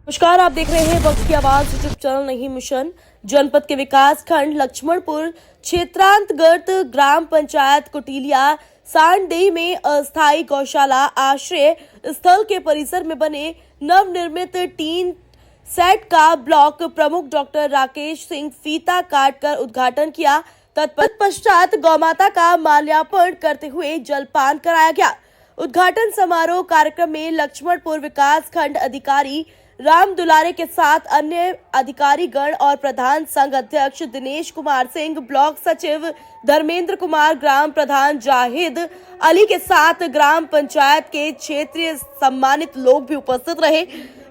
नमस्कार, आप देख रहे हैं वक्त की आवाज यूट्यूब चैनल नहीं मिशन। जनपद के विकास खंड लक्ष्मणपुर क्षेत्रांतर्गत ग्राम पंचायत कुटिलिया सांडदेई में अस्थायी गौशाला आश्रय स्थल के परिसर में बने नवनिर्मित टीन सेट का ब्लॉक प्रमुख डॉक्टर राकेश सिंह फीता काटकर उद्घाटन किया। तत्पश्चात गौमाता का माल्यार्पण करते हुए जलपान कराया गया। उद्घाटन समारोह कार्यक्रम में लक्ष्मणपुर विकास खंड अधिकारी राम दुलारे के साथ अन्य अधिकारी गण और प्रधान संघ अध्यक्ष दिनेश कुमार सिंह, ब्लॉक सचिव धर्मेंद्र कुमार, ग्राम प्रधान जाहिद अली के साथ ग्राम पंचायत के क्षेत्रीय सम्मानित लोग भी उपस्थित रहे।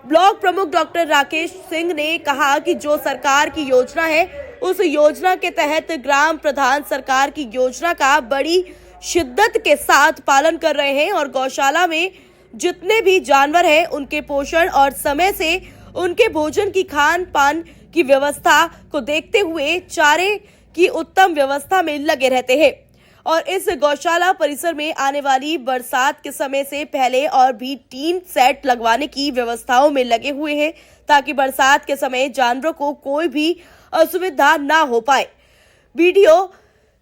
ब्लॉक प्रमुख डॉक्टर राकेश सिंह ने कहा कि जो सरकार की योजना है उस योजना के तहत ग्राम प्रधान सरकार की योजना का बड़ी शिद्दत के साथ पालन कर रहे हैं और गौशाला में जितने भी जानवर हैं उनके पोषण और समय से उनके भोजन की खान पान की व्यवस्था को देखते हुए चारे की उत्तम व्यवस्था में लगे रहते हैं और इस गौशाला परिसर में आने वाली बरसात के समय से पहले और भी टीन सेट लगवाने की व्यवस्थाओं में लगे हुए हैं ताकि बरसात के समय जानवरों को कोई भी असुविधा ना हो पाए। वीडियो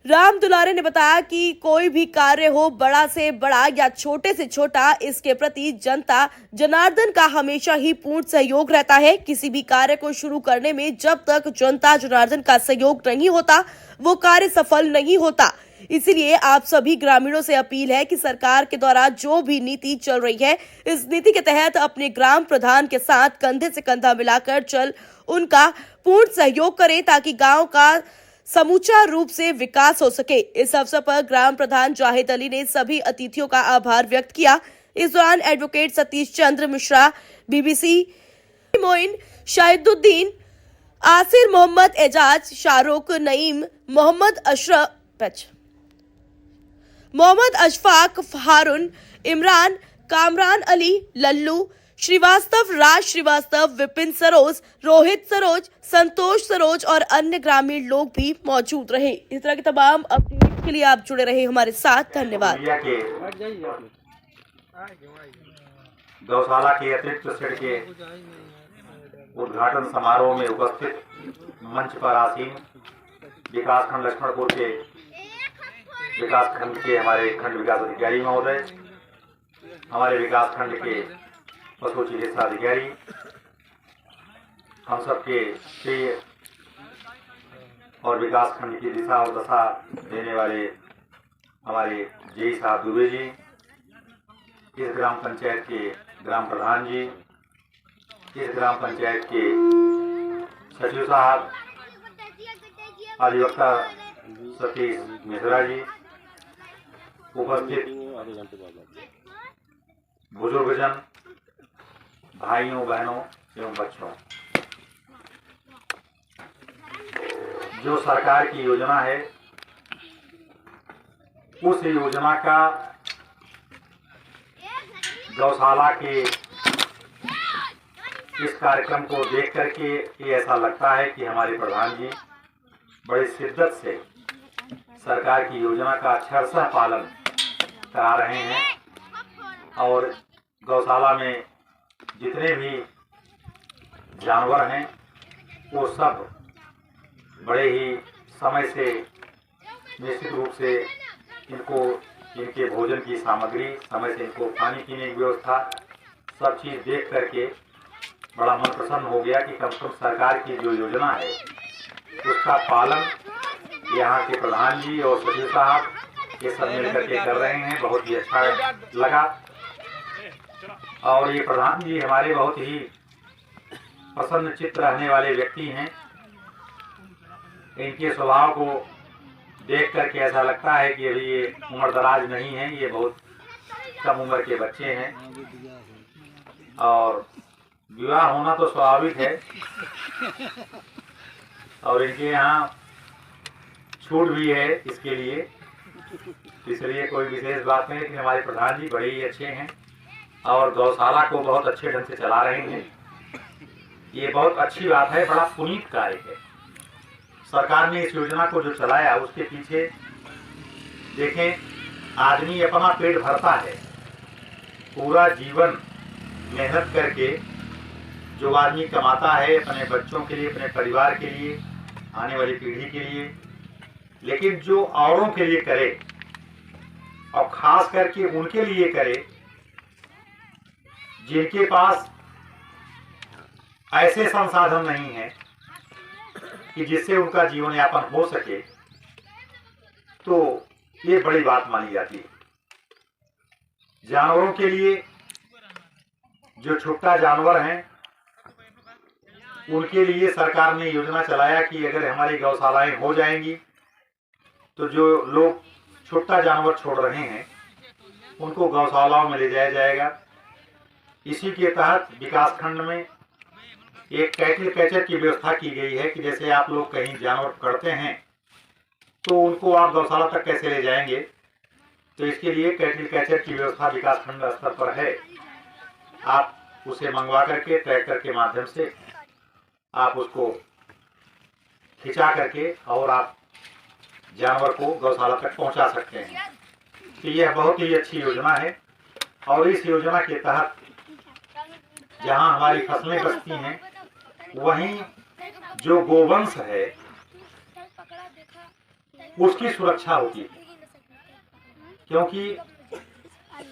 राम दुलारे ने बताया कि कोई भी कार्य हो, बड़ा से बड़ा या छोटे से छोटा, इसके प्रति जनता जनार्दन का हमेशा ही पूर्ण सहयोग रहता है। किसी भी कार्य को शुरू करने में जब तक जनता जनार्दन का सहयोग नहीं होता वो कार्य सफल नहीं होता। इसीलिए आप सभी ग्रामीणों से अपील है कि सरकार के द्वारा जो भी नीति चल रही है इस नीति के तहत अपने ग्राम प्रधान के साथ कंधे से कंधा मिलाकर चल उनका पूर्ण सहयोग करें ताकि गाँव का समूचा रूप से विकास हो सके। इस अवसर पर ग्राम प्रधान जाहिद अली ने सभी अतिथियों का आभार व्यक्त किया। इस दौरान एडवोकेट सतीश चंद्र मिश्रा, बीबीसी मोइन, शाहिदुद्दीन, आसिर मोहम्मद, एजाज, शाहरुख, नईम, मोहम्मद अशफाक, हारून, इमरान, कामरान अली, लल्लू श्रीवास्तव, राज श्रीवास्तव, विपिन सरोज, रोहित सरोज, संतोष सरोज और अन्य ग्रामीण लोग भी मौजूद रहे। इस तरह के तमाम अपडेट के लिए आप जुड़े रहे हमारे साथ। धन्यवाद। गौशाला के अतिरिक्त शेड के उद्घाटन समारोह में उपस्थित मंच पर आसीन विकास खंड लक्ष्मणपुर के विकास खंड के हमारे खंड विकास अधिकारी महोदय, हमारे विकास खंड के पशु चिकित्सा अधिकारी, हम सबके प्रिय और विकास खंड की दिशा और दशा देने वाले हमारे जेई साहब दुबे जी, इस ग्राम पंचायत के ग्राम प्रधान जी, इस ग्राम पंचायत के सचिव साहब, अधिवक्ता सतीश मिश्रा जी, उपस्थित बुजुर्गजन, भाइयों बहनों एवं बच्चों, जो सरकार की योजना है उस योजना का गौशाला के इस कार्यक्रम को देख करके ये ऐसा लगता है कि हमारे प्रधान जी बड़ी शिद्दत से सरकार की योजना का अक्षरशः पालन करा रहे हैं और गौशाला में जितने भी जानवर हैं वो सब बड़े ही समय से निश्चित रूप से इनके भोजन की सामग्री, समय से इनको पानी पीने की व्यवस्था, सब चीज़ देख करके बड़ा मन प्रसन्न हो गया कि कम से कम सरकार की जो योजना है उसका पालन यहाँ के प्रधान जी और सचिव साहब ये सब मिल करके कर रहे हैं। बहुत ही अच्छा लगा और ये प्रधान जी हमारे बहुत ही प्रसन्न चित्त रहने वाले व्यक्ति हैं। इनके स्वभाव को देख करके ऐसा लगता है कि अभी ये उम्र दराज नहीं है, ये बहुत कम उम्र के बच्चे हैं और विवाह होना तो स्वाभाविक है और इनके यहाँ छूट भी है इसके लिए, इसलिए कोई विशेष बात नहीं। लेकिन हमारे प्रधान जी बड़े ही अच्छे हैं और गौशाला को बहुत अच्छे ढंग से चला रहे हैं। ये बहुत अच्छी बात है, बड़ा पुनीत कार्य है। सरकार ने इस योजना को जो चलाया उसके पीछे देखें, आदमी अपना पेट भरता है, पूरा जीवन मेहनत करके जो आदमी कमाता है अपने बच्चों के लिए, अपने परिवार के लिए, आने वाली पीढ़ी के लिए, लेकिन जो औरों के लिए करे और खास करके उनके लिए करे जिनके पास ऐसे संसाधन नहीं है कि जिससे उनका जीवन यापन हो सके, तो ये बड़ी बात मानी जाती है। जानवरों के लिए जो छुट्टा जानवर हैं उनके लिए सरकार ने योजना चलाया कि अगर हमारी गौशालाएं हो जाएंगी तो जो लोग छुट्टा जानवर छोड़ रहे हैं उनको गौशालाओं में ले जाया जाएगा। इसी के तहत विकासखंड में एक कैटल कैचर की व्यवस्था की गई है कि जैसे आप लोग कहीं जानवर पकड़ते हैं तो उनको आप गौशाला तक कैसे ले जाएंगे, तो इसके लिए कैटल कैचर की व्यवस्था विकासखंड स्तर पर है। आप उसे मंगवा करके ट्रैक्टर के माध्यम से आप उसको खिंचा करके और आप जानवर को गौशाला तक पहुंचा सकते हैं। तो यह बहुत ही अच्छी योजना है और इस योजना के तहत जहां हमारी फसलें बचती हैं वहीं जो गोवंश है उसकी सुरक्षा होती है। क्योंकि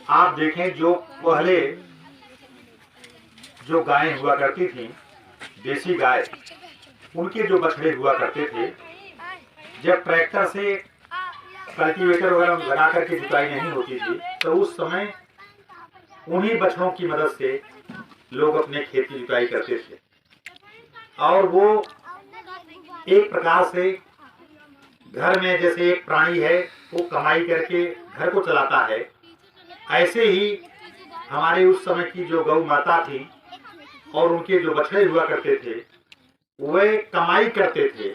आप देखें जो पहले जो गायें हुआ करती थी, देसी गाय, उनके जो बछड़े हुआ करते थे, जब ट्रैक्टर से कल्टीवेटर वगैरह लगा करके जुताई नहीं होती थी तो उस समय उन्हीं बछड़ों की मदद से लोग अपने खेत की जुताई करते थे। और वो एक प्रकार से घर में जैसे एक प्राणी है वो कमाई करके घर को चलाता है, ऐसे ही हमारे उस समय की जो गौ माता थी और उनके जो बछड़े हुआ करते थे वे कमाई करते थे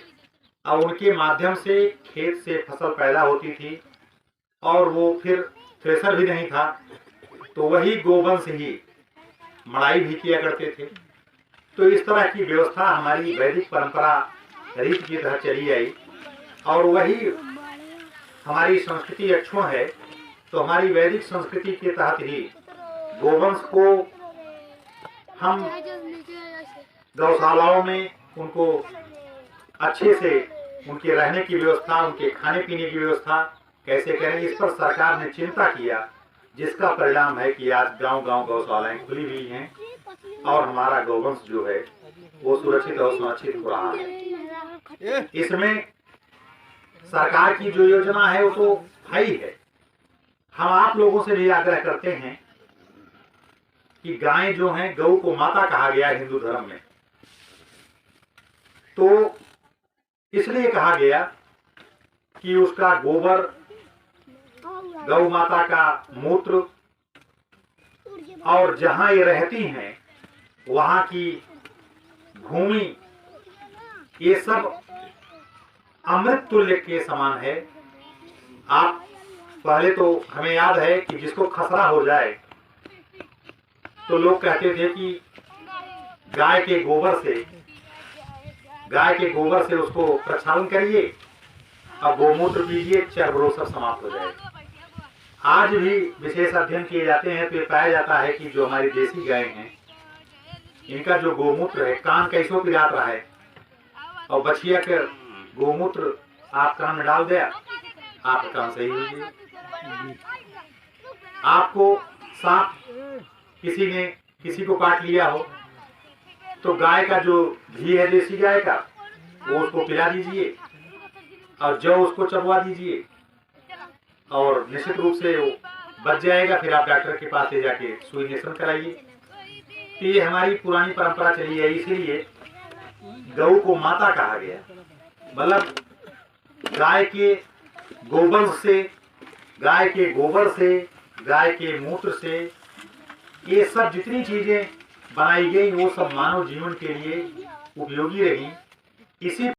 और उनके माध्यम से खेत से फसल पैदा होती थी और वो फिर थ्रेसर भी नहीं था तो वही गोवंश ही मड़ाई भी किया करते थे। तो इस तरह की व्यवस्था हमारी वैदिक परंपरा रीत की तरह चली आई और वही हमारी संस्कृति अक्षुण्ण है। तो हमारी वैदिक संस्कृति के तहत ही गोवंश को हम गौशालाओं में उनको अच्छे से उनके रहने की व्यवस्था, उनके खाने पीने की व्यवस्था कैसे करें, इस पर सरकार ने चिंता किया, जिसका परिणाम है कि आज गांव-गांव गौशालाएं खुली हुई हैं और हमारा गौवंश जो है वो सुरक्षित और सुरक्षित हो रहा है। इसमें सरकार की जो योजना है वो तो है ही है। हम आप लोगों से भी आग्रह करते हैं कि गाय जो है, गौ को माता कहा गया है हिंदू धर्म में, तो इसलिए कहा गया कि उसका गोबर, गौ माता का मूत्र और जहां ये रहती हैं वहां की भूमि, ये सब अमृत तुल्य के समान है। आप पहले तो हमें याद है कि जिसको खसरा हो जाए तो लोग कहते थे कि गाय के गोबर से उसको प्रक्षालन करिए और गोमूत्र पीजिए, चर्म रोग सब समाप्त हो जाएगा। आज भी विशेष अध्ययन किए जाते हैं तो ये पाया जाता है कि जो हमारी देसी गाय हैं इनका जो गोमूत्र है, कान कैसो पिरात रहा है और बछिया के गोमूत्र आप कान में डाल दिया, आपका कान सही हो गया। आपको सांप किसी को काट लिया हो तो गाय का जो घी है देसी गाय का वो उसको पिला दीजिए और जौ उसको चबवा दीजिए और निश्चित रूप से वो बच जाएगा। फिर आप डॉक्टर के पास ले जाके सुई इंजेक्शन कराइए। तो ये हमारी पुरानी परंपरा चली है, इसीलिए गौ को माता कहा गया। मतलब गाय के गोबर से, गाय के गोबर से, गाय के मूत्र से ये सब जितनी चीजें बनाई गई वो सब मानव जीवन के लिए उपयोगी रही। इसी